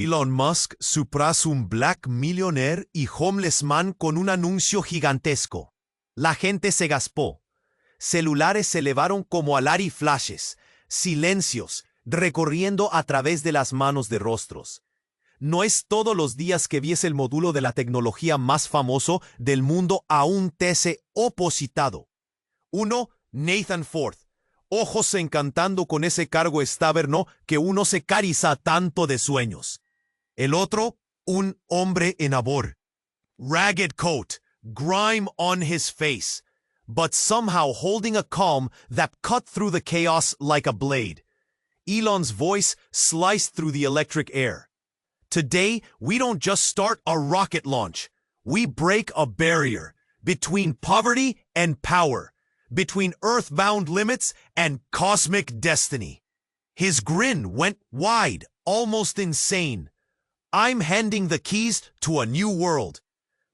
Elon Musk supras un black millionaire y homeless man con un anuncio gigantesco. La gente se gaspó. Celulares se elevaron como alari flashes, silencios, recorriendo a través de las manos de rostros. No es todos los días que viese el módulo de la tecnología más famoso del mundo a un tese opositado. Uno, Nathan Ford, ojos encantando con ese cargo estaberno que uno se cariza tanto de sueños. El otro, un hombre en abor. Ragged coat, grime on his face, but somehow holding a calm that cut through the chaos like a blade. Elon's voice sliced through the electric air. Today, we don't just start a rocket launch. We break a barrier between poverty and power, between earthbound limits and cosmic destiny. His grin went wide, almost insane. I'm handing the keys to a new world.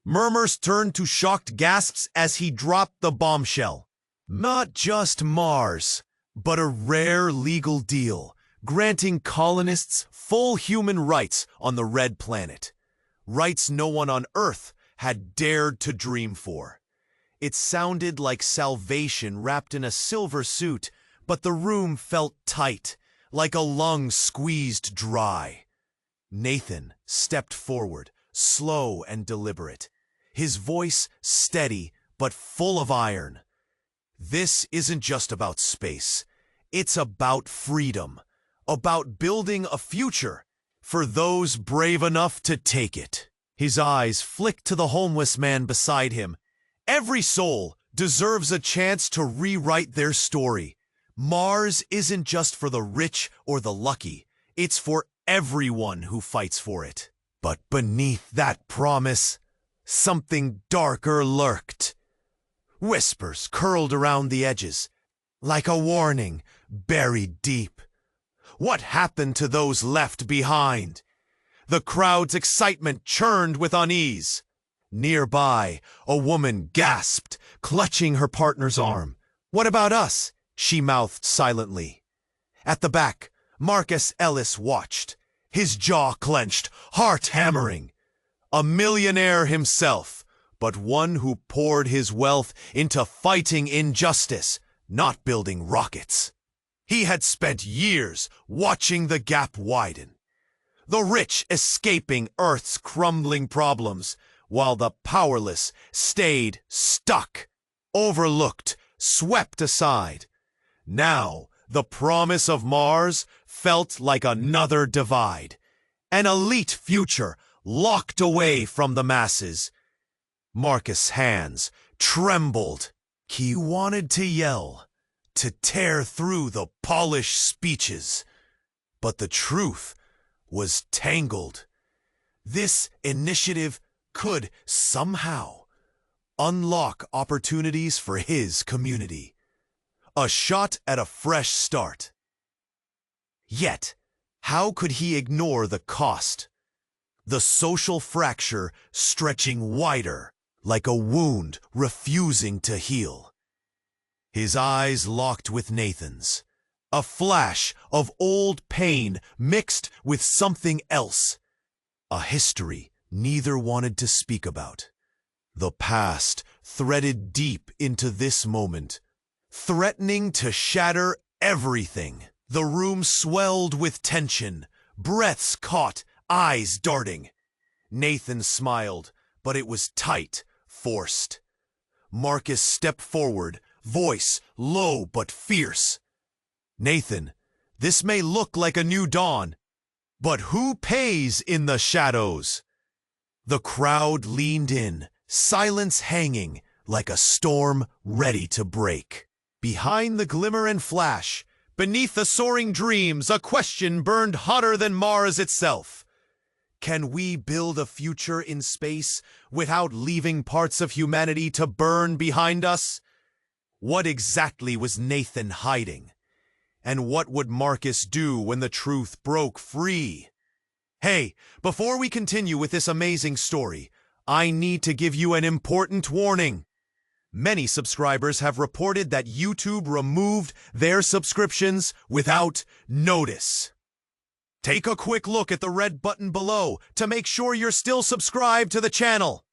Murmurs turned to shocked gasps as he dropped the bombshell. Not just Mars, but a rare legal deal, granting colonists full human rights on the Red Planet. Rights no one on Earth had dared to dream for. It sounded like salvation wrapped in a silver suit, but the room felt tight, like a lung squeezed dry. Nathan stepped forward, slow and deliberate, his voice steady but full of iron. This isn't just about space. It's about freedom, about building a future for those brave enough to take it. His eyes flicked to the homeless man beside him. Every soul deserves a chance to rewrite their story. Mars isn't just for the rich or the lucky. It's for everyone who fights for it. But beneath that promise, something darker lurked. Whispers curled around the edges, like a warning buried deep. What happened to those left behind? The crowd's excitement churned with unease. Nearby, a woman gasped, clutching her partner's arm. "What about us?" she mouthed silently. At the back, Marcus Ellis watched, his jaw clenched, heart hammering. A millionaire himself, but one who poured his wealth into fighting injustice, not building rockets. He had spent years watching the gap widen. The rich escaping Earth's crumbling problems, while the powerless stayed stuck, overlooked, swept aside. Now, the promise of Mars felt like another divide, an elite future locked away from the masses. Marcus' hands trembled. He wanted to yell, to tear through the polished speeches, but the truth was tangled. This initiative could somehow unlock opportunities for his community. A shot at a fresh start. Yet, how could he ignore the cost? The social fracture stretching wider, like a wound refusing to heal. His eyes locked with Nathan's. A flash of old pain mixed with something else. A history neither wanted to speak about. The past threaded deep into this moment, threatening to shatter everything. The room swelled with tension, breaths caught, eyes darting. Nathan smiled, but it was tight, forced. Marcus stepped forward, voice low but fierce. "Nathan, this may look like a new dawn, but who pays in the shadows?" The crowd leaned in, silence hanging like a storm ready to break. Behind the glimmer and flash, beneath the soaring dreams, a question burned hotter than Mars itself. Can we build a future in space without leaving parts of humanity to burn behind us? What exactly was Nathan hiding? And what would Marcus do when the truth broke free? Hey, before we continue with this amazing story, I need to give you an important warning. Many subscribers have reported that YouTube removed their subscriptions without notice. Take a quick look at the red button below to make sure you're still subscribed to the channel.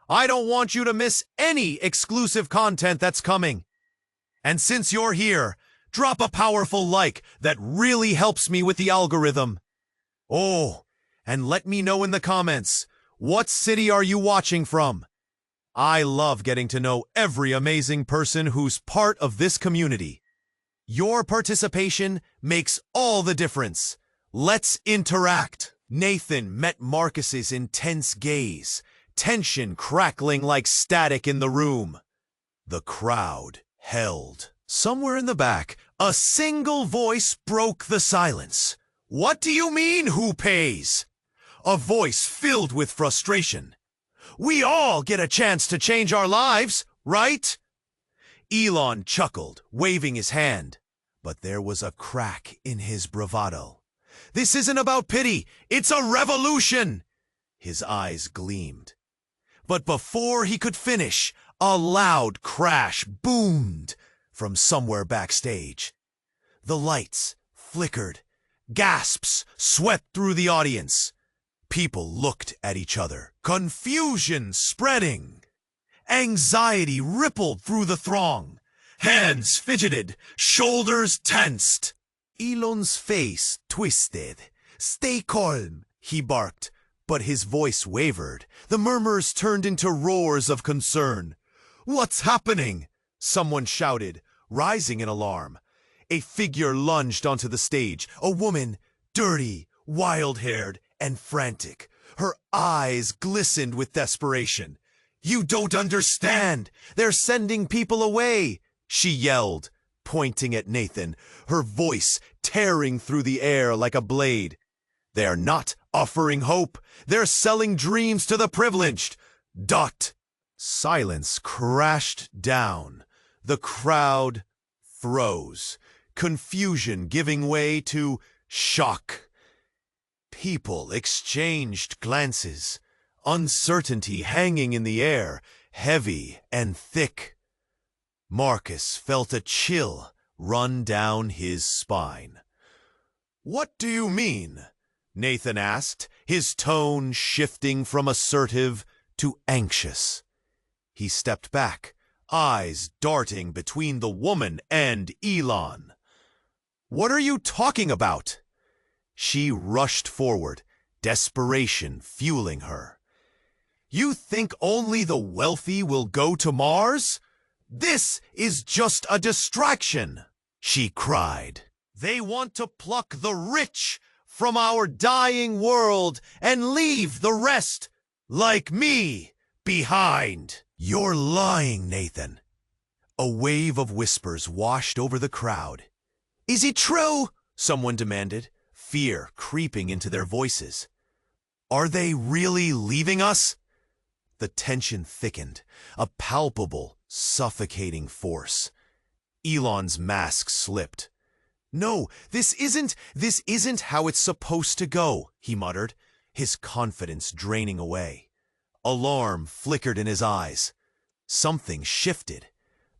I don't want you to miss any exclusive content that's coming. And since you're here, drop a powerful like that really helps me with the algorithm. Oh, and let me know in the comments, what city are you watching from? I love getting to know every amazing person who's part of this community. Your participation makes all the difference. Let's interact. Nathan met Marcus's intense gaze, tension crackling like static in the room. The crowd held. Somewhere in the back, a single voice broke the silence. What do you mean, who pays? A voice filled with frustration. We all get a chance to change our lives, right? Elon chuckled, waving his hand. But there was a crack in his bravado. This isn't about pity, it's a revolution! His eyes gleamed. But before he could finish, a loud crash boomed from somewhere backstage. The lights flickered. Gasps swept through the audience. People looked at each other, confusion spreading. Anxiety rippled through the throng. Hands fidgeted, shoulders tensed. Elon's face twisted. Stay calm, he barked, but his voice wavered. The murmurs turned into roars of concern. What's happening? Someone shouted, rising in alarm. A figure lunged onto the stage, a woman, dirty, wild-haired, and frantic. Her eyes glistened with desperation. You don't understand! They're sending people away! She yelled, pointing at Nathan, her voice tearing through the air like a blade. They're not offering hope. They're selling dreams to the privileged. Dot. Silence crashed down. The crowd froze, confusion giving way to shock. People exchanged glances, uncertainty hanging in the air, heavy and thick. Marcus felt a chill run down his spine. What do you mean? Nathan asked, his tone shifting from assertive to anxious. He stepped back, eyes darting between the woman and Elon. What are you talking about? She rushed forward, desperation fueling her. You think only the wealthy will go to Mars? This is just a distraction, she cried. They want to pluck the rich from our dying world and leave the rest, like me, behind. You're lying, Nathan. A wave of whispers washed over the crowd. Is it true? Someone demanded, fear creeping into their voices. Are they really leaving us? The tension thickened, a palpable, suffocating force. Elon's mask slipped. No, this isn't how it's supposed to go, he muttered, his confidence draining away. Alarm flickered in his eyes. Something shifted.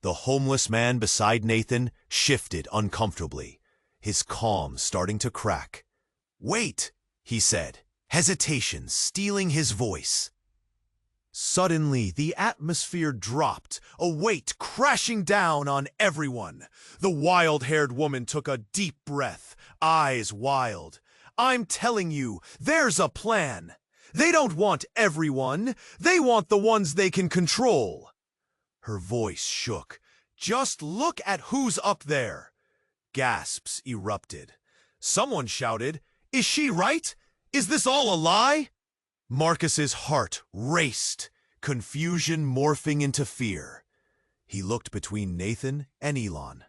The homeless man beside Nathan shifted uncomfortably, his calm starting to crack. Wait, he said, hesitation stealing his voice. Suddenly, the atmosphere dropped, a weight crashing down on everyone. The wild-haired woman took a deep breath, eyes wild. I'm telling you, there's a plan. They don't want everyone. They want the ones they can control. Her voice shook. Just look at who's up there. Gasps erupted. Someone shouted, Is she right? Is this all a lie? Marcus's heart raced, confusion morphing into fear. He looked between Nathan and Elon.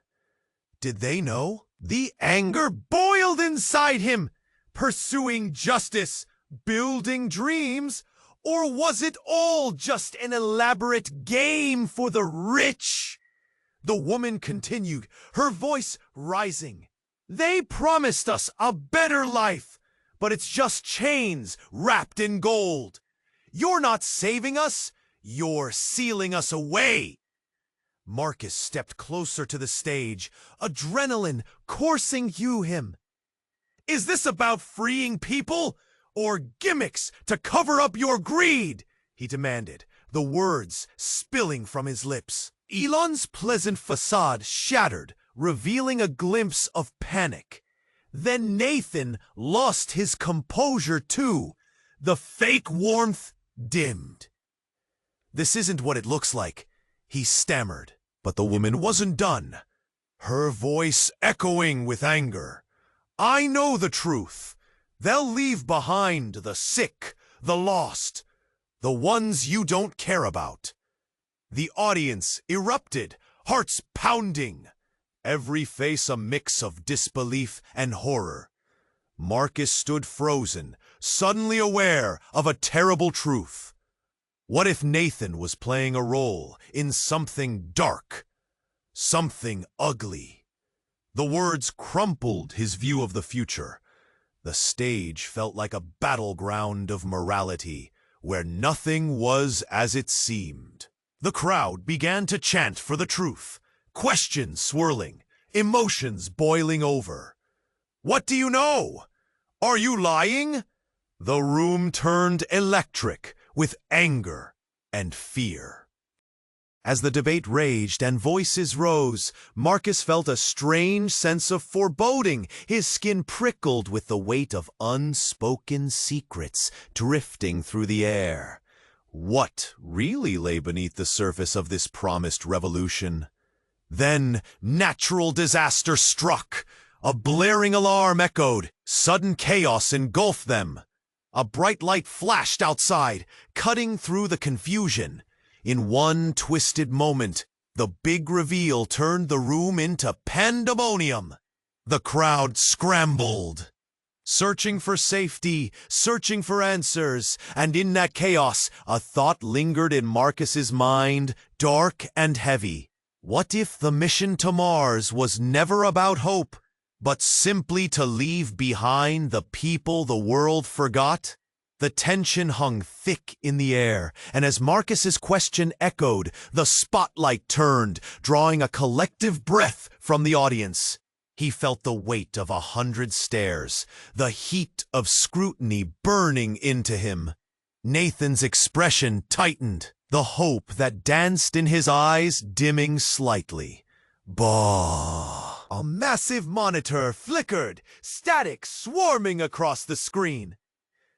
Did they know? The anger boiled inside him, pursuing justice, building dreams, or was it all just an elaborate game for the rich? The woman continued, her voice rising. They promised us a better life, but it's just chains wrapped in gold. You're not saving us, you're sealing us away. Marcus stepped closer to the stage, adrenaline coursing through him. Is this about freeing people or gimmicks to cover up your greed? He demanded, the words spilling from his lips. Elon's pleasant facade shattered, revealing a glimpse of panic. Then Nathan lost his composure too. The fake warmth dimmed. "This isn't what it looks like," he stammered. But the woman wasn't done, her voice echoing with anger. "I know the truth. They'll leave behind the sick, the lost, the ones you don't care about." The audience erupted, hearts pounding, every face a mix of disbelief and horror. Marcus stood frozen, suddenly aware of a terrible truth. What if Nathan was playing a role in something dark, something ugly? The words crumpled his view of the future. The stage felt like a battleground of morality, where nothing was as it seemed. The crowd began to chant for the truth, questions swirling, emotions boiling over. "What do you know? Are you lying?" The room turned electric with anger and fear. As the debate raged and voices rose, Marcus felt a strange sense of foreboding. His skin prickled with the weight of unspoken secrets drifting through the air. What really lay beneath the surface of this promised revolution? Then natural disaster struck. A blaring alarm echoed. Sudden chaos engulfed them. A bright light flashed outside, cutting through the confusion. In one twisted moment, the big reveal turned the room into pandemonium. The crowd scrambled, searching for safety, searching for answers, and in that chaos, a thought lingered in Marcus's mind, dark and heavy. What if the mission to Mars was never about hope, but simply to leave behind the people the world forgot? The tension hung thick in the air, and as Marcus's question echoed, the spotlight turned, drawing a collective breath from the audience. He felt the weight of 100 stares, the heat of scrutiny burning into him. Nathan's expression tightened, the hope that danced in his eyes dimming slightly. Bah! A massive monitor flickered, static swarming across the screen.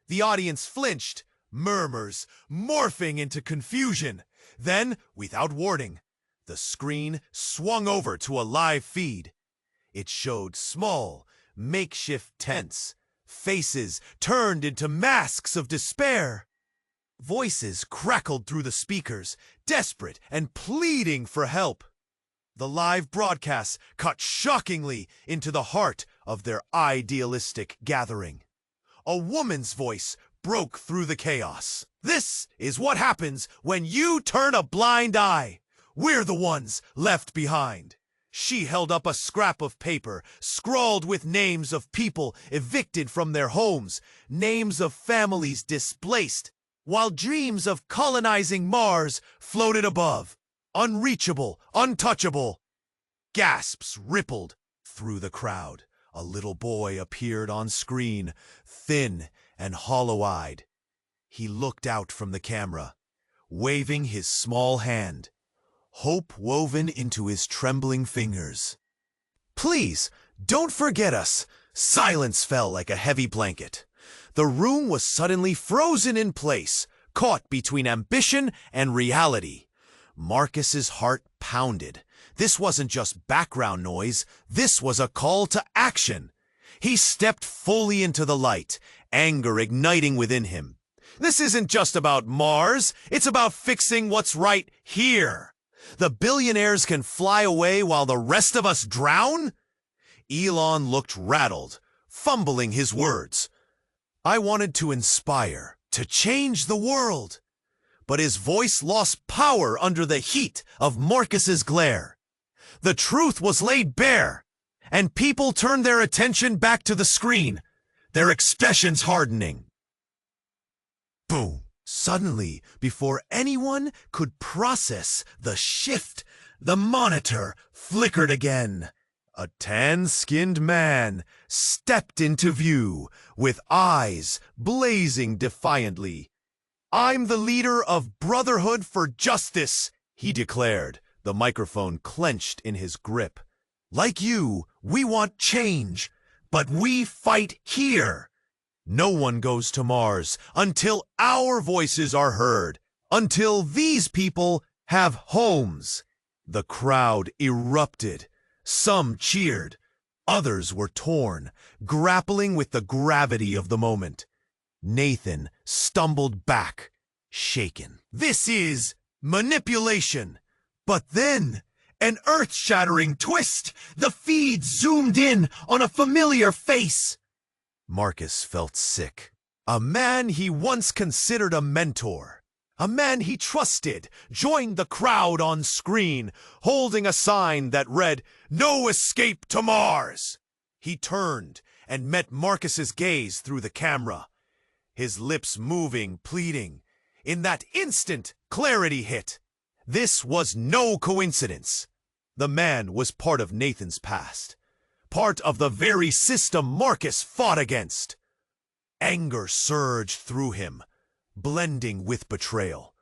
The audience flinched, murmurs morphing into confusion. Then, without warning, the screen swung over to a live feed. It showed small, makeshift tents, faces turned into masks of despair. Voices crackled through the speakers, desperate and pleading for help. The live broadcast cut shockingly into the heart of their idealistic gathering. A woman's voice broke through the chaos. "This is what happens when you turn a blind eye. We're the ones left behind." She held up a scrap of paper, scrawled with names of people evicted from their homes, names of families displaced, while dreams of colonizing Mars floated above, unreachable, untouchable. Gasps rippled through the crowd. A little boy appeared on screen, thin and hollow-eyed. He looked out from the camera, waving his small hand, hope woven into his trembling fingers. "Please, don't forget us." Silence fell like a heavy blanket. The room was suddenly frozen in place, caught between ambition and reality. Marcus's heart pounded. This wasn't just background noise, this was a call to action. He stepped fully into the light, anger igniting within him. This isn't just about Mars, it's about fixing what's right here. The billionaires can fly away while the rest of us drown? Elon looked rattled, fumbling his words. "I wanted to inspire, to change the world." But his voice lost power under the heat of Marcus's glare. The truth was laid bare, and people turned their attention back to the screen, their expressions hardening. Boom! Suddenly, before anyone could process the shift, the monitor flickered again. A tan-skinned man stepped into view with eyes blazing defiantly. "I'm the leader of Brotherhood for Justice," he declared, the microphone clenched in his grip. "Like you, we want change, but we fight here. No one goes to Mars until our voices are heard, until these people have homes." The crowd erupted. Some cheered. Others were torn, grappling with the gravity of the moment. Nathan stumbled back, shaken. "This is manipulation." But then, an earth-shattering twist. The feed zoomed in on a familiar face. Marcus felt sick. A man he once considered a mentor, a man he trusted, joined the crowd on screen, holding a sign that read, "No escape to Mars." He turned and met Marcus's gaze through the camera, his lips moving, pleading. In that instant, clarity hit. This was no coincidence. The man was part of Nathan's past, part of the very system Marcus fought against. Anger surged through him, blending with betrayal.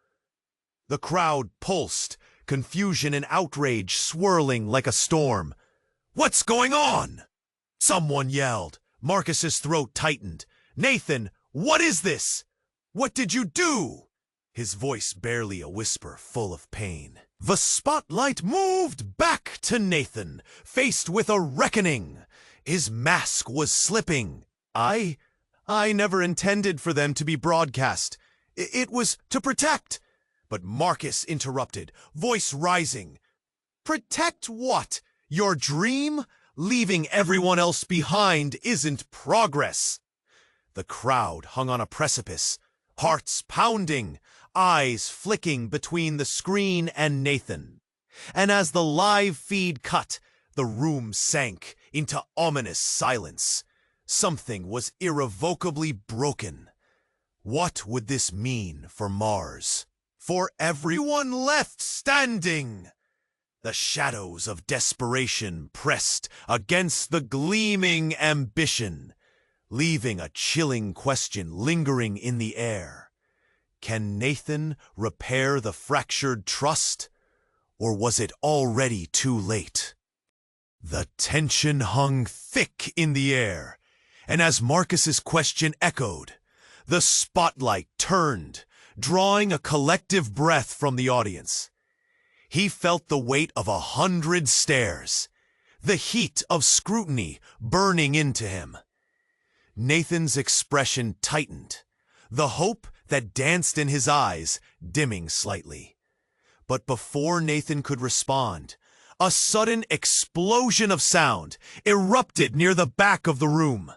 The crowd pulsed, confusion and outrage swirling like a storm. "What's going on?" someone yelled. Marcus's throat tightened. "Nathan, what is this? What did you do?" His voice barely a whisper, full of pain. The spotlight moved back to Nathan, faced with a reckoning. His mask was slipping. I never intended for them to be broadcast. It was to protect." But Marcus interrupted, voice rising. "Protect what? Your dream? Leaving everyone else behind isn't progress." The crowd hung on a precipice, hearts pounding, eyes flicking between the screen and Nathan. And as the live feed cut, the room sank into ominous silence. Something was irrevocably broken. What would this mean for Mars? For everyone left standing? The shadows of desperation pressed against the gleaming ambition, leaving a chilling question lingering in the air. Can Nathan repair the fractured trust? Or was it already too late? The tension hung thick in the air, and as Marcus's question echoed, the spotlight turned, drawing a collective breath from the audience. He felt the weight of 100 stares, the heat of scrutiny burning into him. Nathan's expression tightened, the hope that danced in his eyes dimming slightly. But before Nathan could respond, a sudden explosion of sound erupted near the back of the room.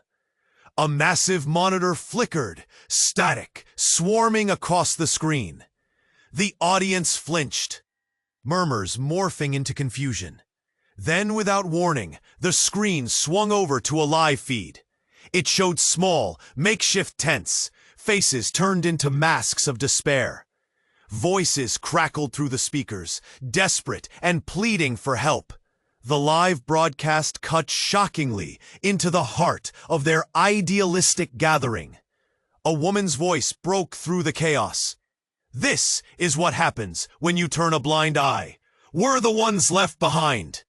A massive monitor flickered, static, swarming across the screen. The audience flinched, murmurs morphing into confusion. Then, without warning, the screen swung over to a live feed. It showed small, makeshift tents, faces turned into masks of despair. Voices crackled through the speakers, desperate and pleading for help. The live broadcast cut shockingly into the heart of their idealistic gathering. A woman's voice broke through the chaos. "This is what happens when you turn a blind eye. We're the ones left behind."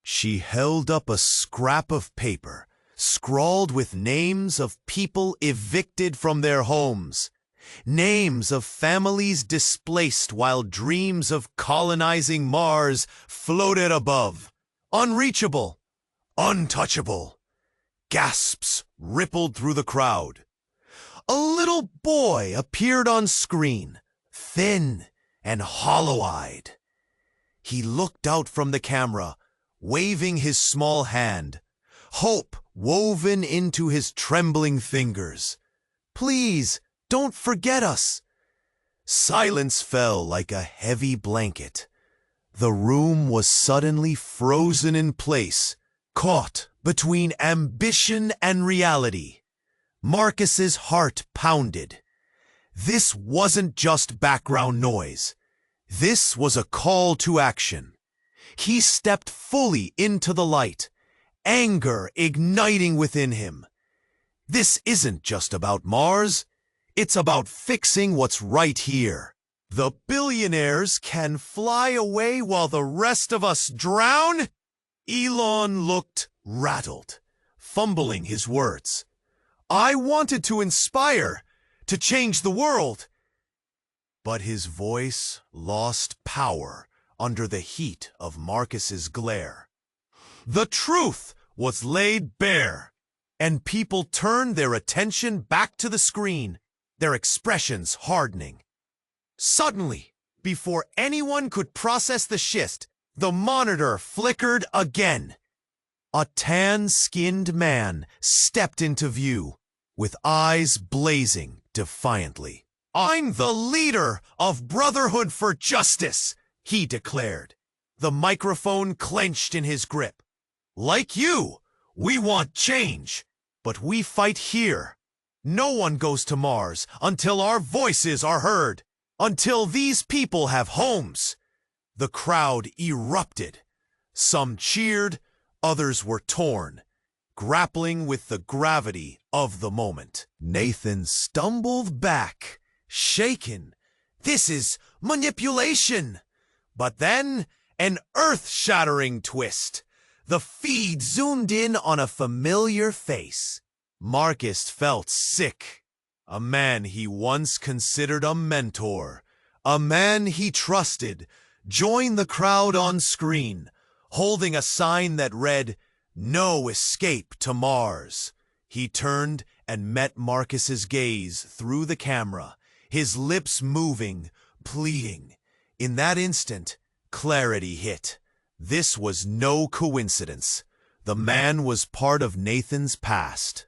She held up a scrap of paper, scrawled with names of people evicted from their homes, names of families displaced while dreams of colonizing Mars floated above. Unreachable, untouchable. Gasps rippled through the crowd. A little boy appeared on screen, thin and hollow-eyed. He looked out from the camera, waving his small hand, hope woven into his trembling fingers. "Please, don't forget us." Silence fell like a heavy blanket. The room was suddenly frozen in place, caught between ambition and reality. Marcus's heart pounded. This wasn't just background noise. This was a call to action. He stepped fully into the light, anger igniting within him. This isn't just about Mars. It's about fixing what's right here. The billionaires can fly away while the rest of us drown? Elon looked rattled, fumbling his words. I wanted to inspire, to change the world. But his voice lost power under the heat of Marcus's glare. The truth was laid bare, and people turned their attention back to the screen, their expressions hardening. Suddenly, before anyone could process the shift, the monitor flickered again. A tan-skinned man stepped into view, with eyes blazing defiantly. I'm the leader of Brotherhood for Justice, he declared, the microphone clenched in his grip. Like you, we want change, but we fight here. No one goes to Mars until our voices are heard, until these people have homes. The crowd erupted. Some cheered, others were torn, grappling with the gravity of the moment. Nathan stumbled back, shaken. This is manipulation. But then, an earth-shattering twist. The feed zoomed in on a familiar face. Marcus felt sick. A man he once considered a mentor, a man he trusted, joined the crowd on screen, holding a sign that read, "No escape to Mars." He turned and met Marcus's gaze through the camera, his lips moving, pleading. In that instant, clarity hit. This was no coincidence. The man was part of Nathan's past.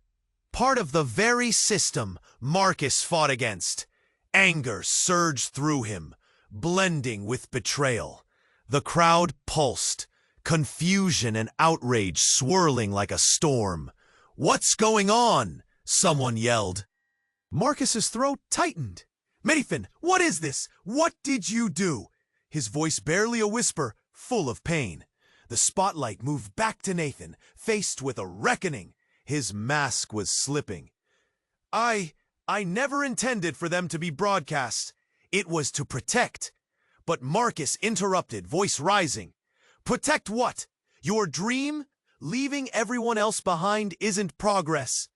Part of the very system Marcus fought against. Anger surged through him, blending with betrayal. The crowd pulsed, confusion and outrage swirling like a storm. What's going on? Someone yelled. Marcus's throat tightened. Nathan, what is this? What did you do? His voice barely a whisper, full of pain. The spotlight moved back to Nathan, faced with a reckoning. His mask was slipping. I never intended for them to be broadcast. It was to protect. But Marcus interrupted, voice rising. Protect what? Your dream? Leaving everyone else behind isn't progress.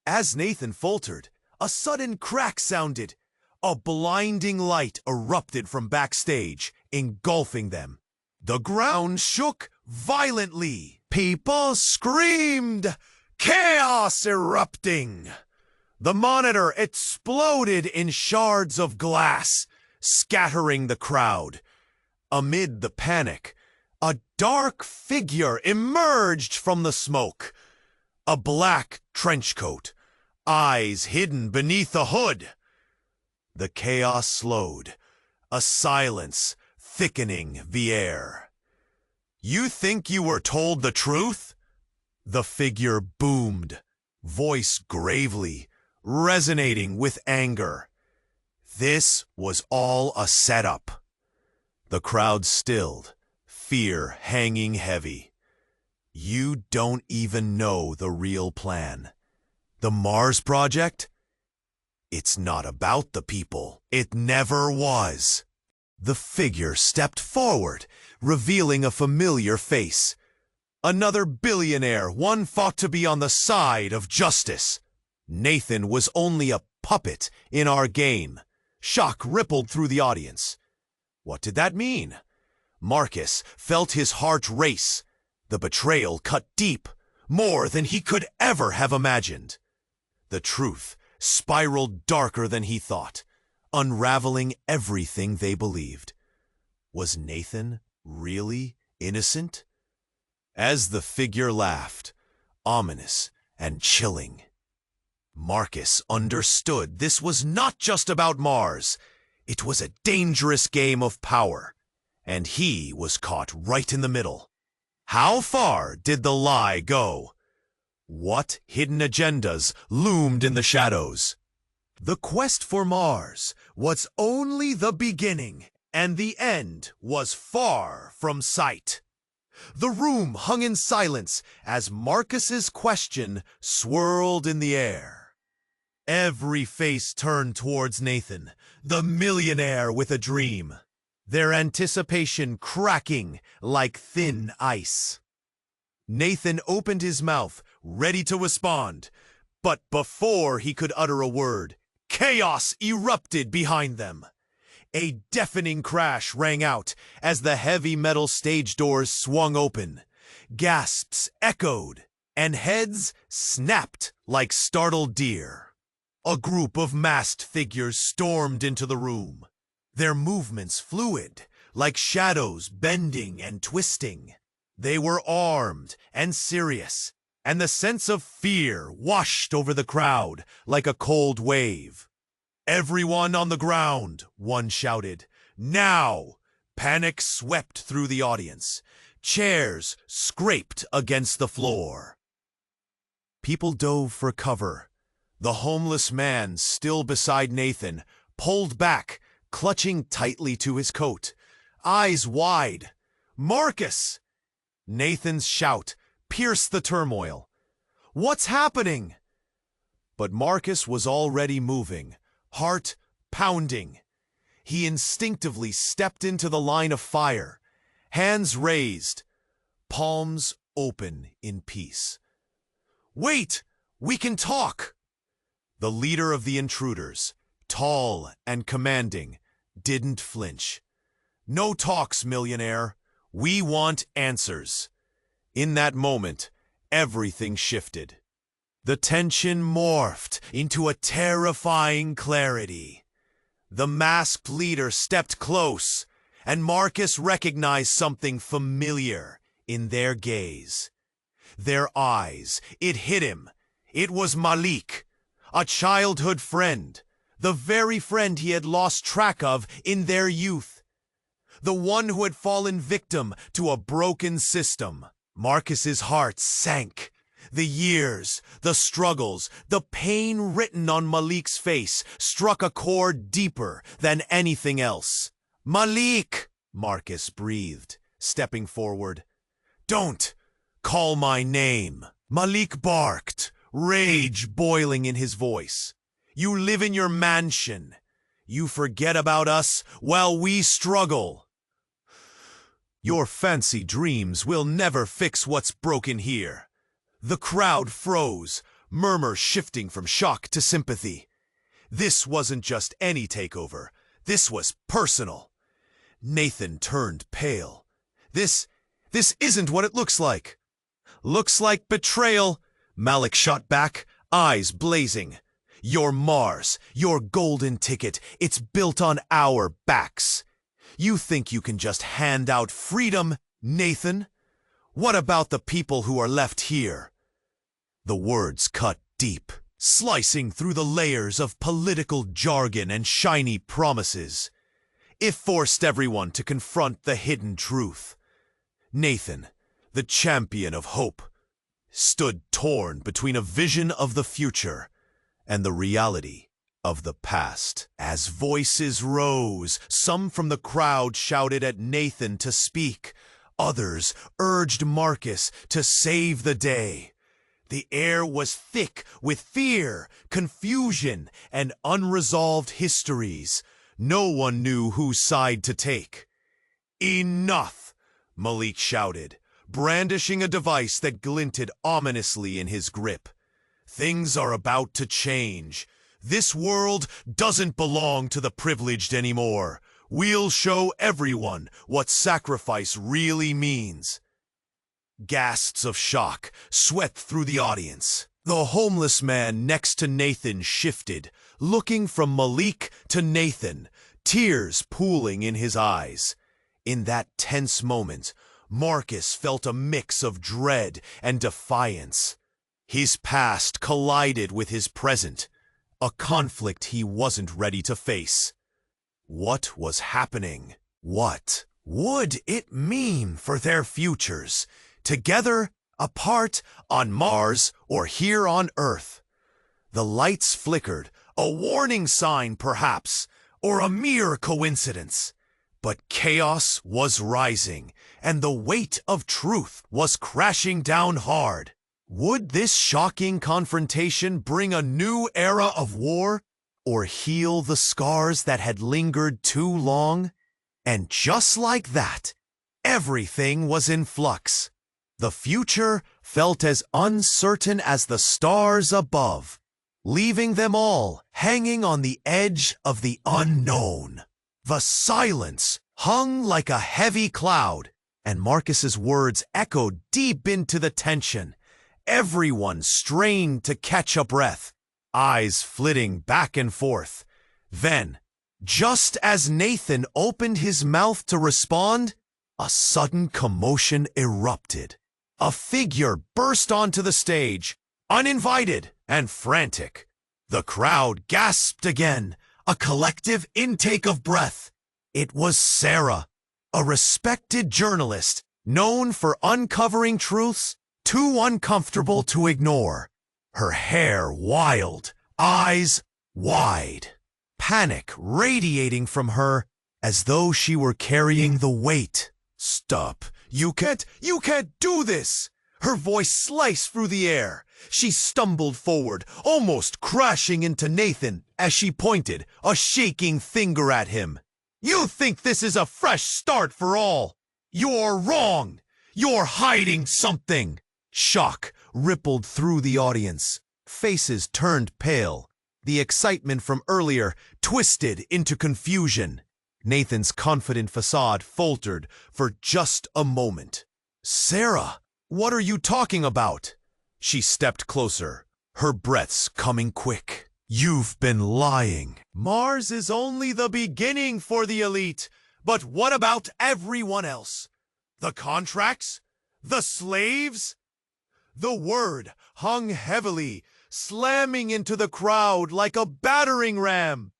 As Nathan faltered, a sudden crack sounded. A blinding light erupted from backstage, engulfing them. The ground shook violently. People screamed. Chaos erupting. The monitor exploded in shards of glass, scattering the crowd. Amid the panic, a dark figure emerged from the smoke. A black trench coat, eyes hidden beneath a hood. The chaos slowed, a silence thickening the air. You think you were told the truth? The figure boomed, voice gravely, resonating with anger. This was all a setup. The crowd stilled, fear hanging heavy. You don't even know the real plan. The Mars Project? It's not about the people. It never was. The figure stepped forward, revealing a familiar face. Another billionaire, one thought to be on the side of justice. Nathan was only a puppet in our game. Shock rippled through the audience. What did that mean? Marcus felt his heart race. The betrayal cut deep, more than he could ever have imagined. The truth spiraled darker than he thought, unraveling everything they believed. Was Nathan really innocent? As the figure laughed, ominous and chilling, Marcus understood this was not just about Mars. It was a dangerous game of power, and he was caught right in the middle. How far did the lie go? What hidden agendas loomed in the shadows? The quest for Mars was only the beginning. And the end was far from sight. The room hung in silence as Marcus's question swirled in the air. Every face turned towards Nathan, the millionaire with a dream, their anticipation cracking like thin ice. Nathan opened his mouth, ready to respond, but before he could utter a word, chaos erupted behind them. A deafening crash rang out as the heavy metal stage doors swung open. Gasps echoed, and heads snapped like startled deer. A group of masked figures stormed into the room, their movements fluid, like shadows bending and twisting. They were armed and serious, and the sense of fear washed over the crowd like a cold wave. "Everyone on the ground," one shouted. "Now!" Panic swept through the audience. Chairs scraped against the floor. People dove for cover. The homeless man, still beside Nathan, pulled back, clutching tightly to his coat, eyes wide. "Marcus!" Nathan's shout pierced the turmoil. "What's happening?" But Marcus was already moving, heart pounding. He instinctively stepped into the line of fire, hands raised, palms open in peace. "Wait! We can talk!" The leader of the intruders, tall and commanding, didn't flinch. "No talks, millionaire. We want answers." In that moment, everything shifted. The tension morphed into a terrifying clarity. The masked leader stepped close, and Marcus recognized something familiar in their gaze. Their eyes, it hit him. It was Malik, a childhood friend, the very friend he had lost track of in their youth. The one who had fallen victim to a broken system. Marcus's heart sank. The years, the struggles, the pain written on Malik's face struck a chord deeper than anything else. "Malik!" Marcus breathed, stepping forward. "Don't call my name." Malik barked, rage boiling in his voice. "You live in your mansion. You forget about us while we struggle. Your fancy dreams will never fix what's broken here." The crowd froze, murmurs shifting from shock to sympathy. This wasn't just any takeover. This was personal. Nathan turned pale. This isn't what it looks like." "Looks like betrayal," Malik shot back, eyes blazing. "You're Mars, your golden ticket. It's built on our backs. You think you can just hand out freedom, Nathan? What about the people who are left here?" The words cut deep, slicing through the layers of political jargon and shiny promises. It forced everyone to confront the hidden truth. Nathan, the champion of hope, stood torn between a vision of the future and the reality of the past. As voices rose, some from the crowd shouted at Nathan to speak. Others urged Marcus to save the day. The air was thick with fear, confusion, and unresolved histories. No one knew whose side to take. "Enough!" Malik shouted, brandishing a device that glinted ominously in his grip. "Things are about to change. This world doesn't belong to the privileged anymore. We'll show everyone what sacrifice really means." Gasps of shock swept through the audience. The homeless man next to Nathan shifted, looking from Malik to Nathan, tears pooling in his eyes. In that tense moment, Marcus felt a mix of dread and defiance. His past collided with his present, a conflict he wasn't ready to face. What was happening? What would it mean for their futures? Together, apart, on Mars, or here on Earth? The lights flickered, a warning sign perhaps, or a mere coincidence. But chaos was rising, and the weight of truth was crashing down hard. Would this shocking confrontation bring a new era of war, or heal the scars that had lingered too long? And just like that, everything was in flux. The future felt as uncertain as the stars above, leaving them all hanging on the edge of the unknown. The silence hung like a heavy cloud, and Marcus's words echoed deep into the tension. Everyone strained to catch a breath, eyes flitting back and forth. Then, just as Nathan opened his mouth to respond, a sudden commotion erupted. A figure burst onto the stage, uninvited and frantic. The crowd gasped again, a collective intake of breath. It was Sarah, a respected journalist known for uncovering truths too uncomfortable to ignore. Her hair wild, eyes wide, panic radiating from her as though she were carrying the weight. "Stop. You can't do this!" Her voice sliced through the air. She stumbled forward, almost crashing into Nathan as she pointed a shaking finger at him. "You think this is a fresh start for all? You're wrong! You're hiding something!" Shock rippled through the audience. Faces turned pale. The excitement from earlier twisted into confusion. Nathan's confident facade faltered for just a moment. "Sarah, what are you talking about?" She stepped closer, her breaths coming quick. "You've been lying. Mars is only the beginning for the elite. But what about everyone else? The contracts? The slaves?" The word hung heavily, slamming into the crowd like a battering ram.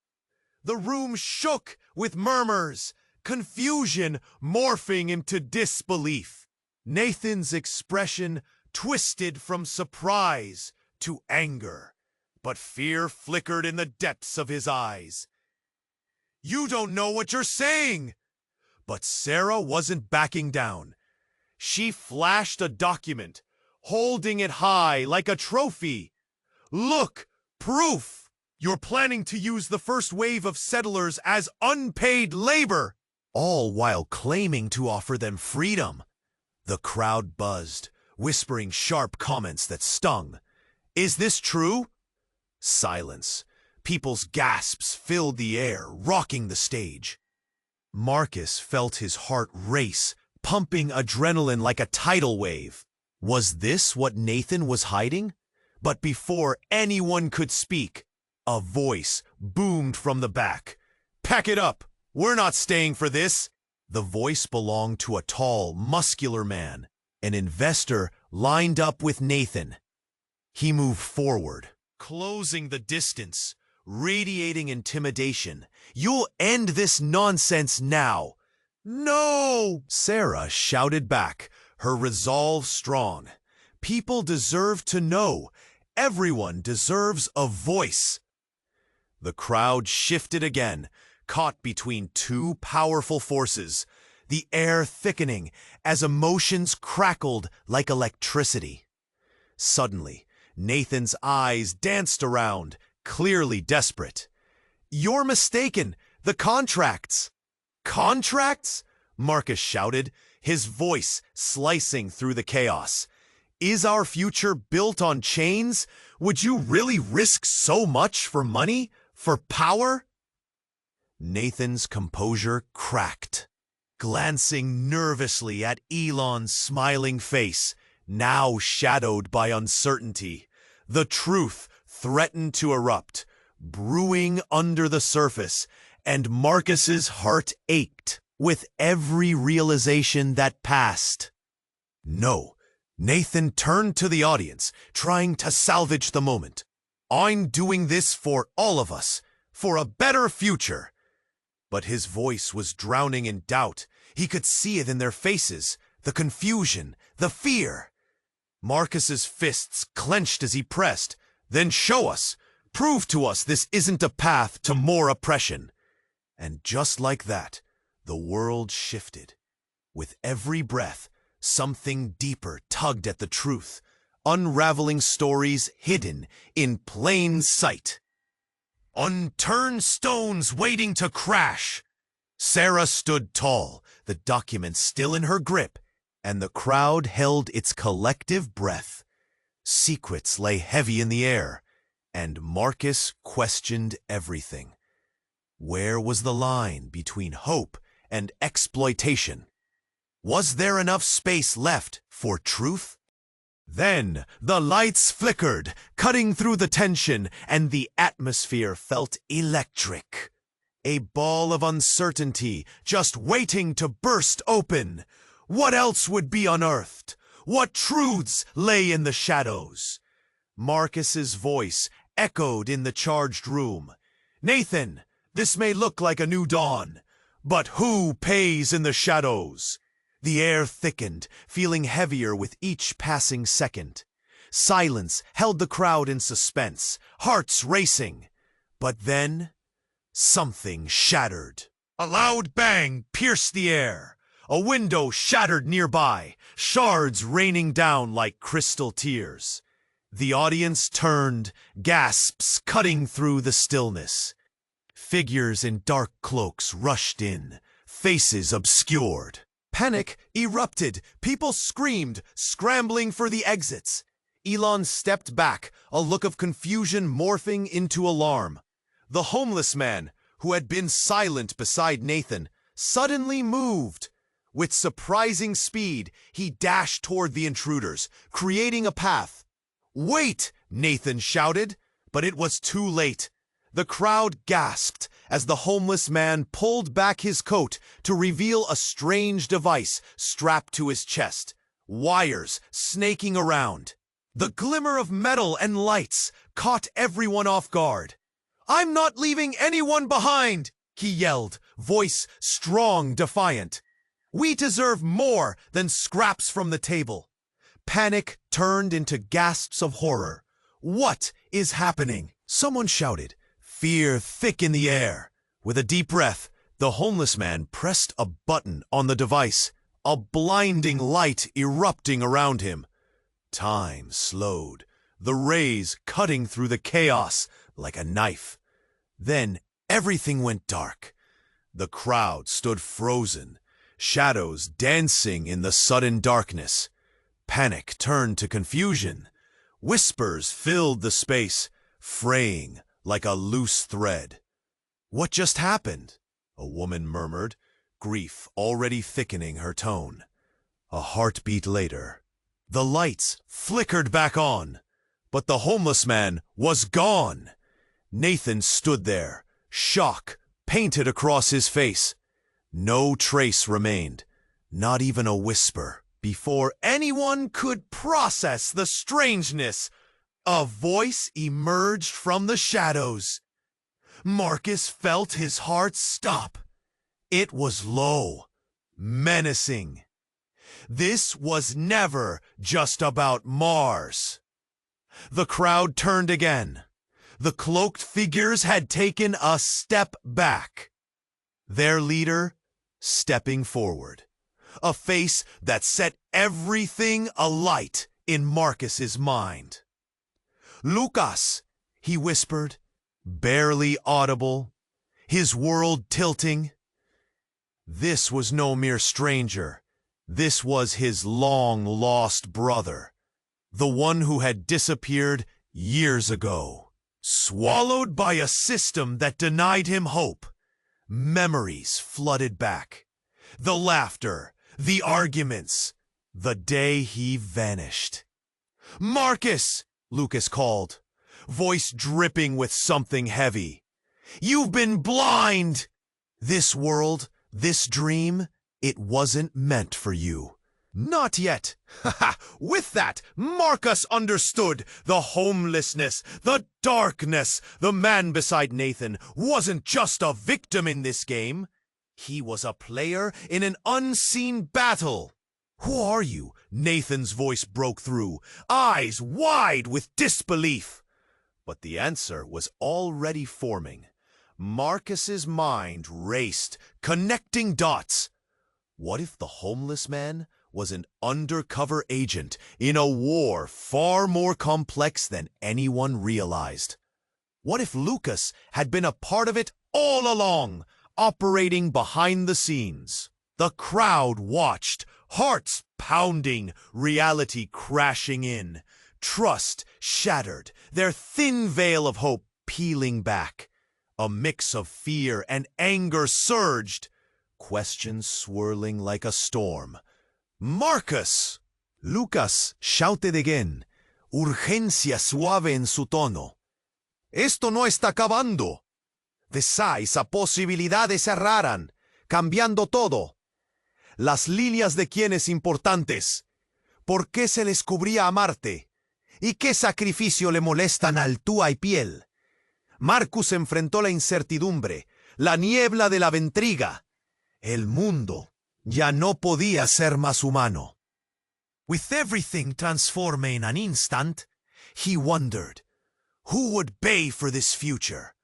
The room shook with murmurs, confusion morphing into disbelief. Nathan's expression twisted from surprise to anger, but fear flickered in the depths of his eyes. "You don't know what you're saying!" But Sarah wasn't backing down. She flashed a document, holding it high like a trophy. "Look, proof! You're planning to use the first wave of settlers as unpaid labor, all while claiming to offer them freedom." The crowd buzzed, whispering sharp comments that stung. "Is this true?" Silence. People's gasps filled the air, rocking the stage. Marcus felt his heart race, pumping adrenaline like a tidal wave. Was this what Nathan was hiding? But before anyone could speak, a voice boomed from the back. "Pack it up! We're not staying for this!" The voice belonged to a tall, muscular man, an investor lined up with Nathan. He moved forward, closing the distance, radiating intimidation. "You'll end this nonsense now!" "No!" Sarah shouted back, her resolve strong. "People deserve to know. Everyone deserves a voice." The crowd shifted again, caught between two powerful forces, the air thickening as emotions crackled like electricity. Suddenly, Nathan's eyes danced around, clearly desperate. "You're mistaken. The contracts." "Contracts?" Marcus shouted, his voice slicing through the chaos. "Is our future built on chains? Would you really risk so much for money? For power?" Nathan's composure cracked. Glancing nervously at Elon's smiling face, now shadowed by uncertainty, the truth threatened to erupt, brewing under the surface, and Marcus's heart ached with every realization that passed. "No." Nathan turned to the audience, trying to salvage the moment. "I'm doing this for all of us, for a better future." But his voice was drowning in doubt. He could see it in their faces, the confusion, the fear. Marcus's fists clenched as he pressed. "Then show us. Prove to us this isn't a path to more oppression." And just like that, The world shifted. With every breath, something deeper tugged at the truth, unraveling stories hidden in plain sight. Unturned stones waiting to crash. Sarah stood tall, the document still in her grip, and the crowd held its collective breath. Secrets lay heavy in the air, and Marcus questioned everything. Where was the line between hope and exploitation? Was there enough space left for truth? Then the lights flickered, cutting through the tension, and the atmosphere felt electric. A ball of uncertainty just waiting to burst open. What else would be unearthed? What truths lay in the shadows? Marcus's voice echoed in the charged room. Nathan, this may look like a new dawn, but who pays in the shadows? The air thickened, feeling heavier with each passing second. Silence held the crowd in suspense, hearts racing. But then, something shattered. A loud bang pierced the air. A window shattered nearby, shards raining down like crystal tears. The audience turned, gasps cutting through the stillness. Figures in dark cloaks rushed in, faces obscured. Panic erupted. People screamed, scrambling for the exits. Elon stepped back, a look of confusion morphing into alarm. The homeless man, who had been silent beside Nathan, suddenly moved. With surprising speed, he dashed toward the intruders, creating a path. "Wait!" Nathan shouted, but it was too late. The crowd gasped as the homeless man pulled back his coat to reveal a strange device strapped to his chest, wires snaking around. The glimmer of metal and lights caught everyone off guard. "I'm not leaving anyone behind!" he yelled, voice strong, defiant. "We deserve more than scraps from the table." Panic turned into gasps of horror. "What is happening?" Someone shouted, fear thick in the air. With a deep breath, the homeless man pressed a button on the device, a blinding light erupting around him. Time slowed, the rays cutting through the chaos like a knife. Then everything went dark. The crowd stood frozen, shadows dancing in the sudden darkness. Panic turned to confusion. Whispers filled the space, fraying like a loose thread. "What just happened?" a woman murmured, grief already thickening her tone. A heartbeat later, the lights flickered back on, but the homeless man was gone. Nathan stood there, shock painted across his face. No trace remained, not even a whisper. Before anyone could process the strangeness, a voice emerged from the shadows. Marcus felt his heart stop. It was low, menacing. This was never just about Mars. The crowd turned again. The cloaked figures had taken a step back. Their leader stepping forward. A face that set everything alight in Marcus's mind. "Lucas," he whispered, barely audible, his world tilting. This was no mere stranger. This was his long-lost brother, the one who had disappeared years ago, swallowed by a system that denied him hope. Memories flooded back. The laughter, the arguments, the day he vanished. "Marcus!" Lucas called, voice dripping with something heavy. "You've been blind! This world, this dream, it wasn't meant for you." "Not yet." With that, Marcus understood the homelessness, the darkness. The man beside Nathan wasn't just a victim in this game. He was a player in an unseen battle. "Who are you?" Nathan's voice broke through, eyes wide with disbelief. But the answer was already forming. Marcus's mind raced, connecting dots. What if the homeless man was an undercover agent in a war far more complex than anyone realized? What if Lucas had been a part of it all along, operating behind the scenes? The crowd watched, hearts pounding, reality crashing in, trust shattered, their thin veil of hope peeling back. A mix of fear and anger surged, questions swirling like a storm. ¡Marcus! Lucas shouted again, urgencia suave en su tono. Esto no está acabando. The size a posibilidades cerraran, cambiando todo. Las líneas de quienes importantes. ¿Por qué se les cubría a Marte? ¿Y qué sacrificio le molestan al tú y piel? Marcus enfrentó la incertidumbre, la niebla de la ventriga. El mundo ya no podía ser más humano. With everything transforming in an instant, he wondered, who would pay for this future?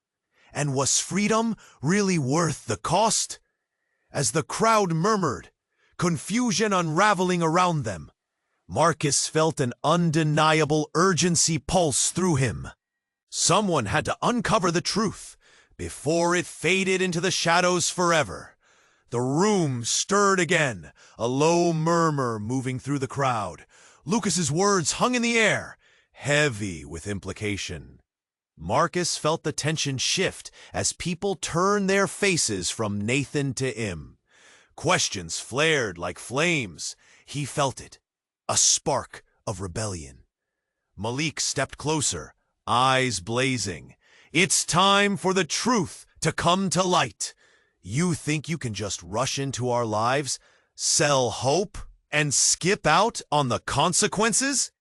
And was freedom really worth the cost? As the crowd murmured, confusion unraveling around them, Marcus felt an undeniable urgency pulse through him. Someone had to uncover the truth before it faded into the shadows forever. The room stirred again, a low murmur moving through the crowd. Lucas's words hung in the air, heavy with implication. Marcus felt the tension shift as people turned their faces from Nathan to him. Questions flared like flames. He felt it, a spark of rebellion. Malik stepped closer, eyes blazing. It's time for the truth to come to light. You think you can just rush into our lives, sell hope, and skip out on the consequences?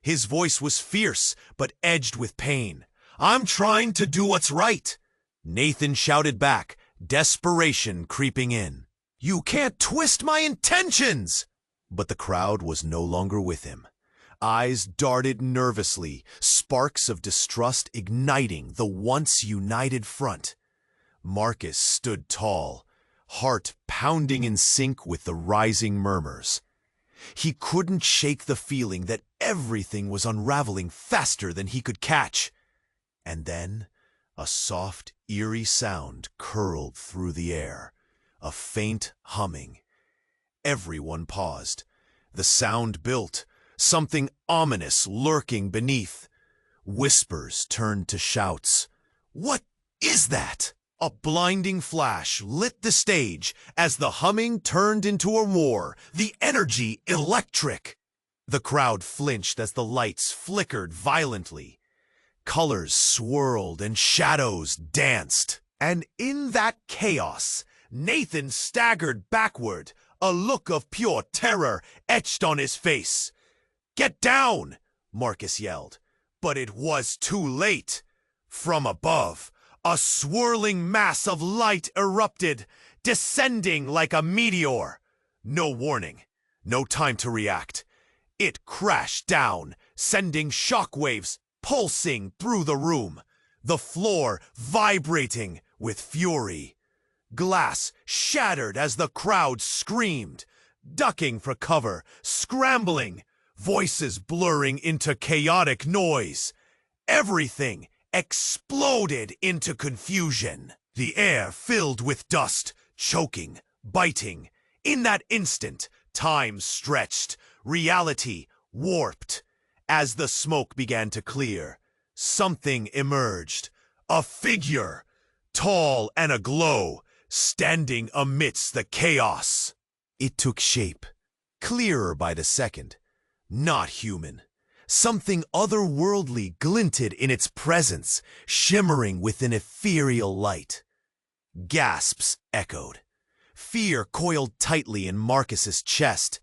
His voice was fierce, but edged with pain. I'm trying to do what's right. Nathan shouted back, desperation creeping in. You can't twist my intentions! But the crowd was no longer with him. Eyes darted nervously, sparks of distrust igniting the once united front. Marcus stood tall, heart pounding in sync with the rising murmurs. He couldn't shake the feeling that everything was unraveling faster than he could catch. And then, a soft, eerie sound curled through the air, a faint humming. Everyone paused. The sound built, something ominous lurking beneath. Whispers turned to shouts. What is that? A blinding flash lit the stage as the humming turned into a roar, the energy electric. The crowd flinched as the lights flickered violently. Colors swirled and shadows danced. And in that chaos, Nathan staggered backward, a look of pure terror etched on his face. Get down, Marcus yelled. But it was too late. From above, a swirling mass of light erupted, descending like a meteor. No warning, no time to react. It crashed down, sending shockwaves pulsing through the room, the floor vibrating with fury. Glass shattered as the crowd screamed, ducking for cover, scrambling, voices blurring into chaotic noise. Everything exploded into confusion. The air filled with dust, choking, biting. In that instant, time stretched, reality warped. As the smoke began to clear, something emerged. A figure, tall and aglow, standing amidst the chaos. It took shape, clearer by the second. Not human. Something otherworldly glinted in its presence, shimmering with an ethereal light. Gasps echoed. Fear coiled tightly in Marcus's chest.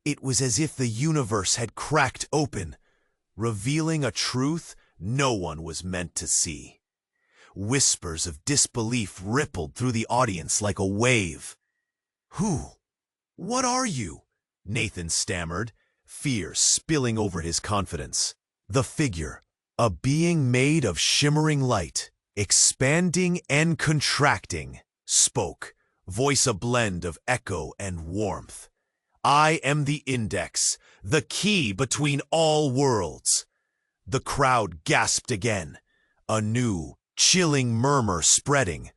It was as if the universe had cracked open, revealing a truth no one was meant to see. Whispers of disbelief rippled through the audience like a wave. Who? What are you? Nathan stammered, fear spilling over his confidence. The figure, a being made of shimmering light, expanding and contracting, spoke, voice a blend of echo and warmth. I am the index, the key between all worlds. The crowd gasped again, a new, chilling murmur spreading.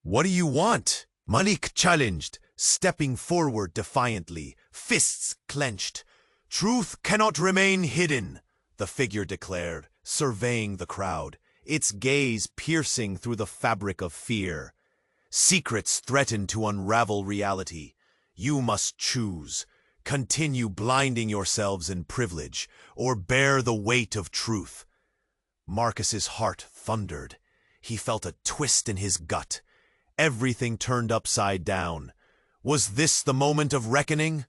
What do you want? Malik challenged, stepping forward defiantly, fists clenched. Truth cannot remain hidden, the figure declared, surveying the crowd, its gaze piercing through the fabric of fear. Secrets threaten to unravel reality. You must choose. Continue blinding yourselves in privilege, or bear the weight of truth. Marcus's heart thundered. He felt a twist in his gut. Everything turned upside down. Was this the moment of reckoning?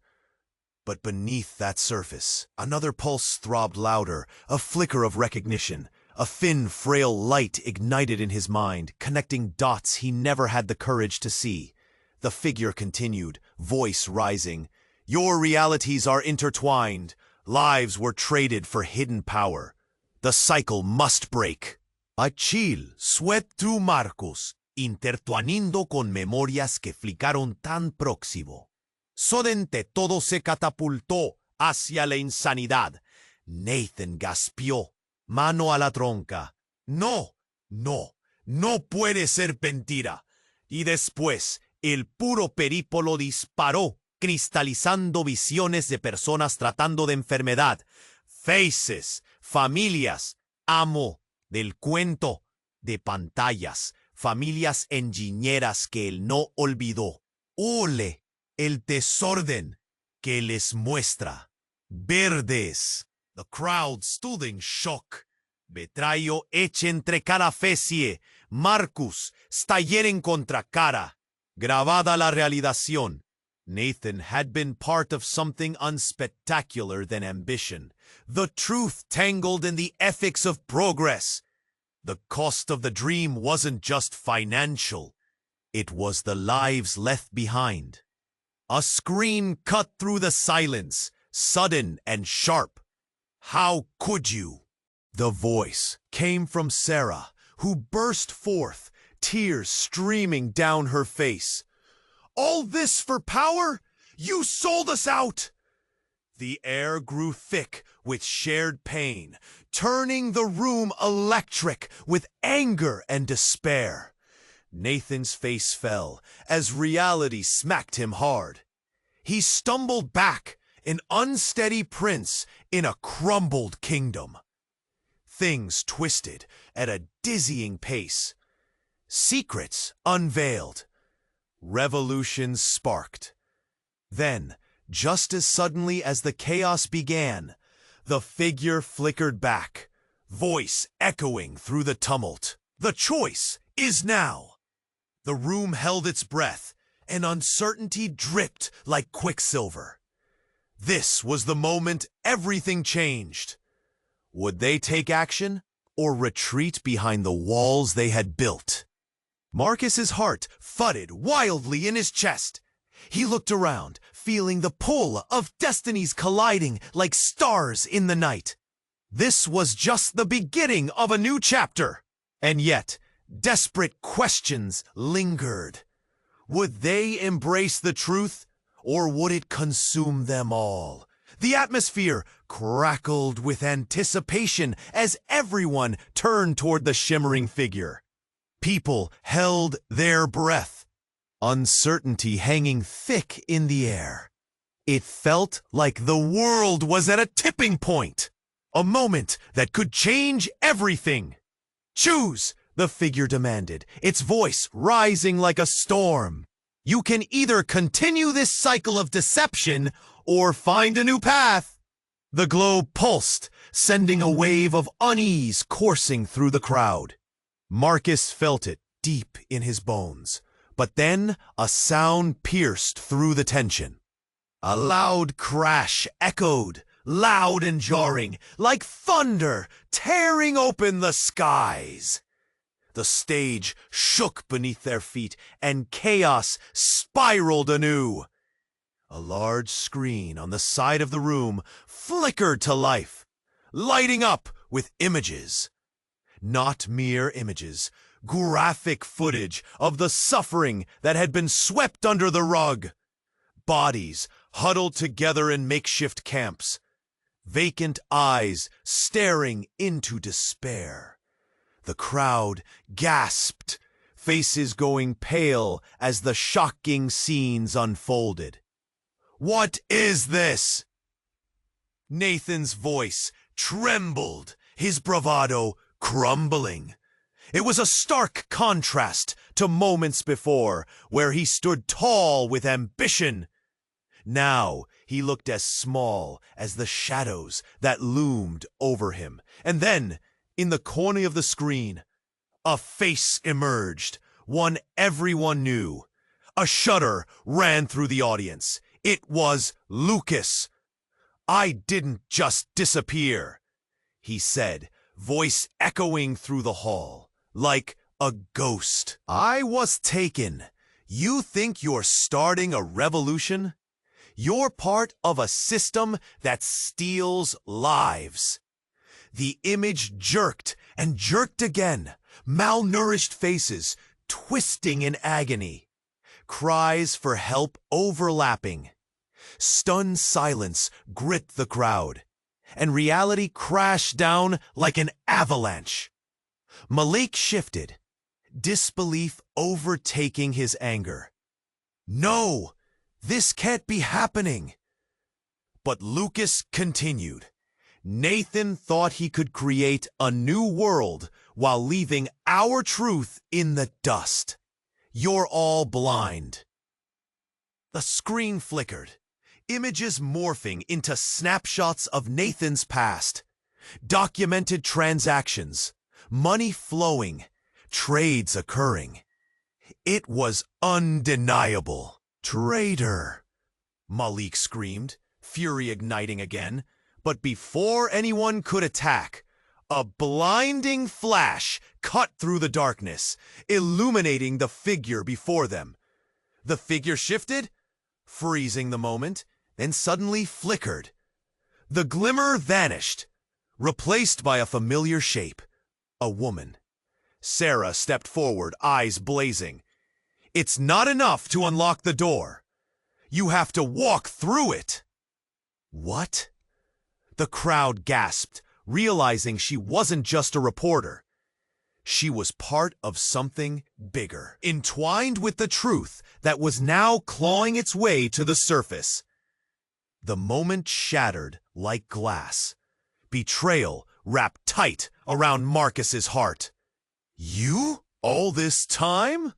But beneath that surface, another pulse throbbed louder, a flicker of recognition. A thin, frail light ignited in his mind, connecting dots he never had the courage to see. The figure continued, voice rising. Your realities are intertwined. Lives were traded for hidden power. The cycle must break. Achille swept through Marcus, intertwiniendo con memorias que flicaron tan próximo. Sodente todo se catapultó hacia la insanidad. Nathan gaspio, mano a la tronca. No, no, no puede ser mentira. Y después, el puro periplo disparó, cristalizando visiones de personas tratando de enfermedad. Faces, familias, amo del cuento, de pantallas, familias engiñeras que él no olvidó. Ole el desorden que les muestra. Verdes. The crowd stood in shock. Betrayo hecho entre cada fecie. Marcus stalleren contra cara. Grabada la realización. Nathan had been part of something unspectacular than ambition. The truth tangled in the ethics of progress. The cost of the dream wasn't just financial. It was the lives left behind. A scream cut through the silence, sudden and sharp. How could you? The voice came from Sarah, who burst forth, tears streaming down her face. All this for power? You sold us out! The air grew thick with shared pain, turning the room electric with anger and despair. Nathan's face fell as reality smacked him hard. He stumbled back, an unsteady prince in a crumbled kingdom. Things twisted at a dizzying pace. Secrets unveiled. Revolutions sparked. Then, just as suddenly as the chaos began, the figure flickered back, voice echoing through the tumult. The choice is now. The room held its breath, and uncertainty dripped like quicksilver. This was the moment everything changed. Would they take action, or retreat behind the walls they had built? Marcus's heart thudded wildly in his chest. He looked around, feeling the pull of destinies colliding like stars in the night. This was just the beginning of a new chapter. And yet, desperate questions lingered. Would they embrace the truth, or would it consume them all? The atmosphere crackled with anticipation as everyone turned toward the shimmering figure. People held their breath, uncertainty hanging thick in the air. It felt like the world was at a tipping point, a moment that could change everything. Choose! The figure demanded, its voice rising like a storm. You can either continue this cycle of deception or find a new path. The globe pulsed, sending a wave of unease coursing through the crowd. Marcus felt it deep in his bones, but then a sound pierced through the tension. A loud crash echoed, loud and jarring, like thunder tearing open the skies. The stage shook beneath their feet, and chaos spiraled anew. A large screen on the side of the room flickered to life, lighting up with images. Not mere images, graphic footage of the suffering that had been swept under the rug. Bodies huddled together in makeshift camps, vacant eyes staring into despair. The crowd gasped, faces going pale as the shocking scenes unfolded. "What is this?" Nathan's voice trembled, his bravado crumbling. It was a stark contrast to moments before, where he stood tall with ambition. Now he looked as small as the shadows that loomed over him. And then, in the corner of the screen, a face emerged, one everyone knew. A shudder ran through the audience. It was Lucas. "I didn't just disappear," he said, voice echoing through the hall, like a ghost. "I was taken. You think you're starting a revolution? You're part of a system that steals lives." The image jerked and jerked again, malnourished faces twisting in agony, cries for help overlapping. Stunned silence gripped the crowd, and reality crashed down like an avalanche. Malik shifted, disbelief overtaking his anger. "No, this can't be happening." But Lucas continued. "Nathan thought he could create a new world while leaving our truth in the dust. You're all blind." The screen flickered, images morphing into snapshots of Nathan's past, documented transactions, money flowing, trades occurring. It was undeniable. "Traitor!" Malik screamed, fury igniting again. But before anyone could attack, a blinding flash cut through the darkness, illuminating the figure before them. The figure shifted, freezing the moment, then suddenly flickered. The glimmer vanished, replaced by a familiar shape, a woman. Sarah stepped forward, eyes blazing. "It's not enough to unlock the door. You have to walk through it." "What?" The crowd gasped, realizing she wasn't just a reporter. She was part of something bigger, entwined with the truth that was now clawing its way to the surface. The moment shattered like glass. Betrayal wrapped tight around Marcus's heart. "You? All this time?"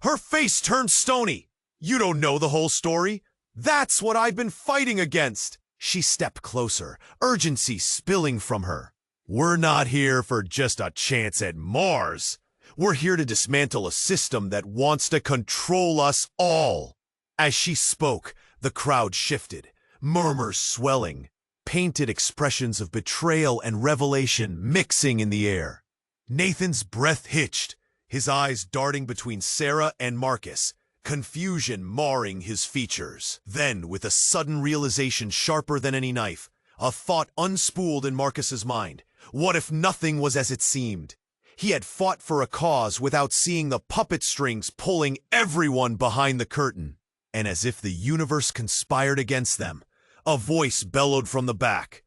Her face turned stony. "You don't know the whole story. That's what I've been fighting against." She stepped closer, urgency spilling from her. "We're not here for just a chance at Mars. We're here to dismantle a system that wants to control us all." As she spoke, the crowd shifted, murmurs swelling, painted expressions of betrayal and revelation mixing in the air. Nathan's breath hitched, his eyes darting between Sarah and Marcus, confusion marring his features. Then, with a sudden realization sharper than any knife, a thought unspooled in Marcus's mind. What if nothing was as it seemed? He had fought for a cause without seeing the puppet strings pulling everyone behind the curtain. And as if the universe conspired against them, a voice bellowed from the back.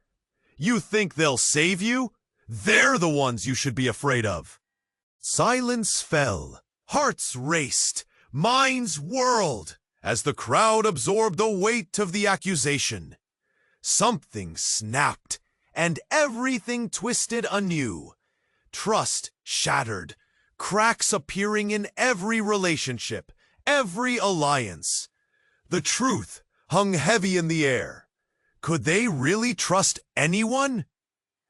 "You think they'll save you? They're the ones you should be afraid of." Silence fell. Hearts raced. Minds whirled as the crowd absorbed the weight of the accusation. Something snapped, and everything twisted anew. Trust shattered, cracks appearing in every relationship, every alliance. The truth hung heavy in the air. Could they really trust anyone?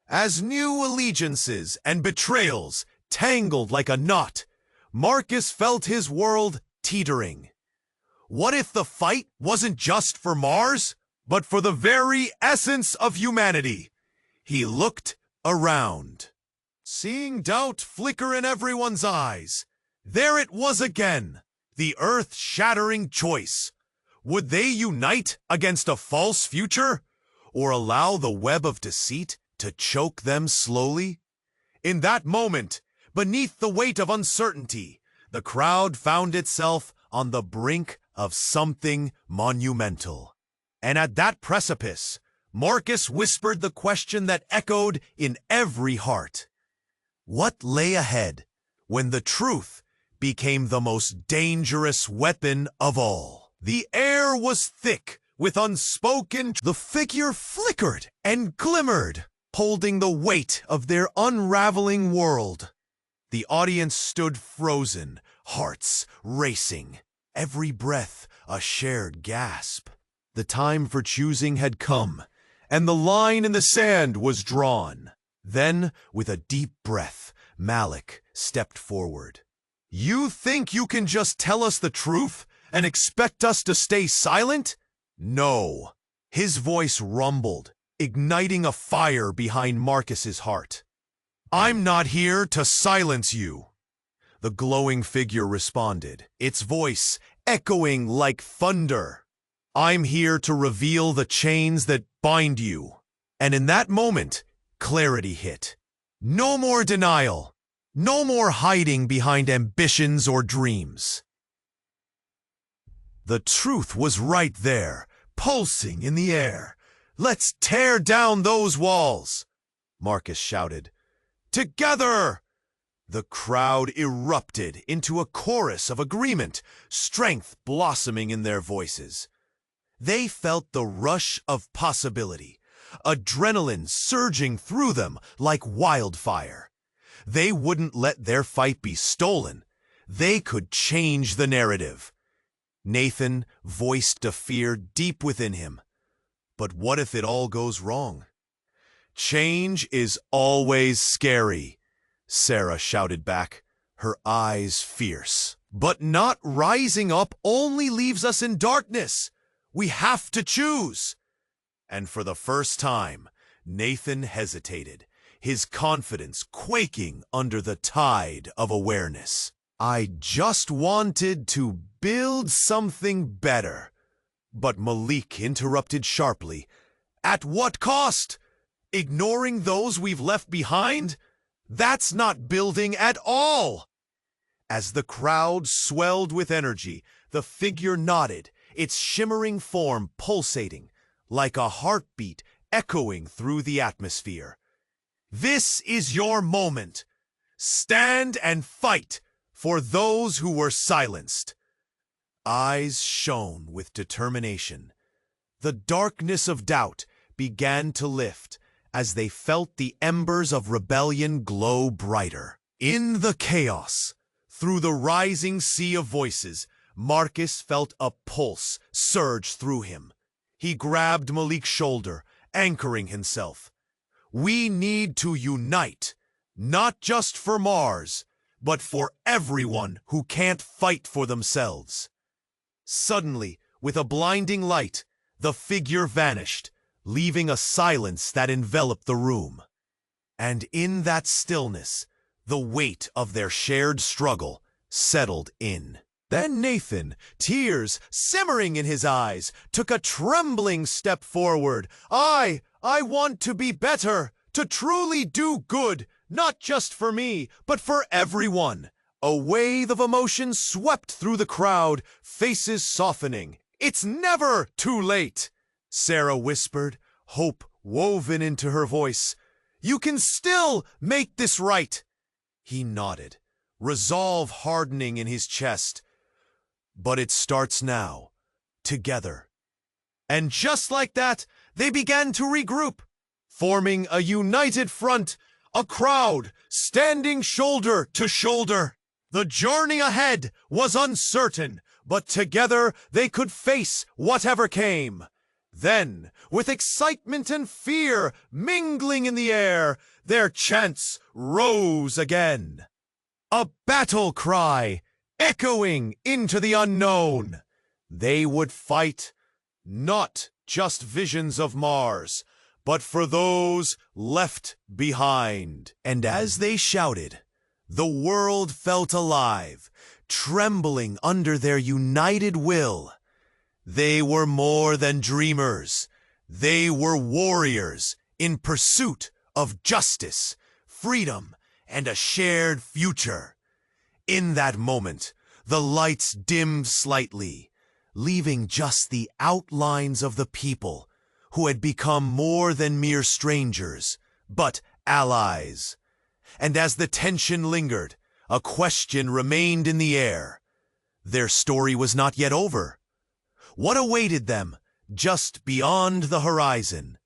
As new allegiances and betrayals tangled like a knot, Marcus felt his world teetering. What if the fight wasn't just for Mars, but for the very essence of humanity? He looked around, seeing doubt flicker in everyone's eyes. There it was again, the earth-shattering choice. Would they unite against a false future, or allow the web of deceit to choke them slowly? In that moment, beneath the weight of uncertainty, the crowd found itself on the brink of something monumental. And at that precipice, Marcus whispered the question that echoed in every heart. What lay ahead when the truth became the most dangerous weapon of all? The air was thick with unspoken. The figure flickered and glimmered, holding the weight of their unraveling world. The audience stood frozen, hearts racing, every breath a shared gasp. The time for choosing had come, and the line in the sand was drawn. Then, with a deep breath, Malik stepped forward. You think you can just tell us the truth and expect us to stay silent? No. His voice rumbled, igniting a fire behind Marcus's heart. I'm not here to silence you. The glowing figure responded, its voice echoing like thunder. I'm here to reveal the chains that bind you. And in that moment, clarity hit. No more denial. No more hiding behind ambitions or dreams. The truth was right there, pulsing in the air. Let's tear down those walls, Marcus shouted. Together! The crowd erupted into a chorus of agreement, strength blossoming in their voices. They felt the rush of possibility, adrenaline surging through them like wildfire. They wouldn't let their fight be stolen. They could change the narrative. Nathan voiced a fear deep within him. But what if it all goes wrong? Change is always scary, Sarah shouted back, her eyes fierce. But not rising up only leaves us in darkness. We have to choose. And for the first time, Nathan hesitated, his confidence quaking under the tide of awareness. I just wanted to build something better. But Malik interrupted sharply. At what cost? Ignoring those we've left behind? That's not building at all. As the crowd swelled with energy, the figure nodded, its shimmering form pulsating, like a heartbeat echoing through the atmosphere. This is your moment. Stand and fight for those who were silenced. Eyes shone with determination. The darkness of doubt began to lift as they felt the embers of rebellion glow brighter. In the chaos, through the rising sea of voices, Marcus felt a pulse surge through him. He grabbed Malik's shoulder, anchoring himself. We need to unite, not just for Mars, but for everyone who can't fight for themselves. Suddenly, with a blinding light, the figure vanished, leaving a silence that enveloped the room. And in that stillness, the weight of their shared struggle settled in. Then Nathan, tears simmering in his eyes, took a trembling step forward. I want to be better, to truly do good, not just for me, but for everyone. A wave of emotion swept through the crowd, faces softening. It's never too late, Sarah whispered, hope woven into her voice. You can still make this right. He nodded, resolve hardening in his chest. But it starts now, together. And just like that, they began to regroup, forming a united front, a crowd standing shoulder to shoulder. The journey ahead was uncertain, but together they could face whatever came. Then, with excitement and fear mingling in the air, their chants rose again. A battle cry, echoing into the unknown. They would fight, not just visions of Mars, but for those left behind. And as they shouted, the world felt alive, trembling under their united will. They were more than dreamers. They were warriors in pursuit of justice, freedom, and a shared future. In that moment, the lights dimmed slightly, leaving just the outlines of the people who had become more than mere strangers, but allies. And as the tension lingered, a question remained in the air. Their story was not yet over. What awaited them just beyond the horizon?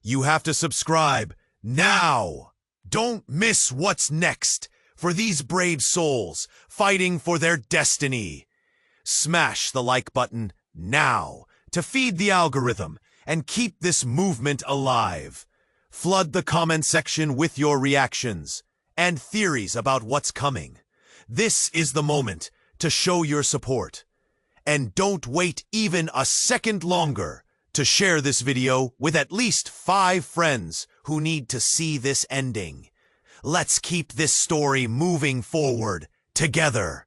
You have to subscribe now. Don't miss what's next for these brave souls fighting for their destiny. Smash the like button now to feed the algorithm and keep this movement alive. Flood the comment section with your reactions and theories about what's coming. This is the moment to show your support. And don't wait even a second longer to share this video with at least 5 friends who need to see this ending. Let's keep this story moving forward together.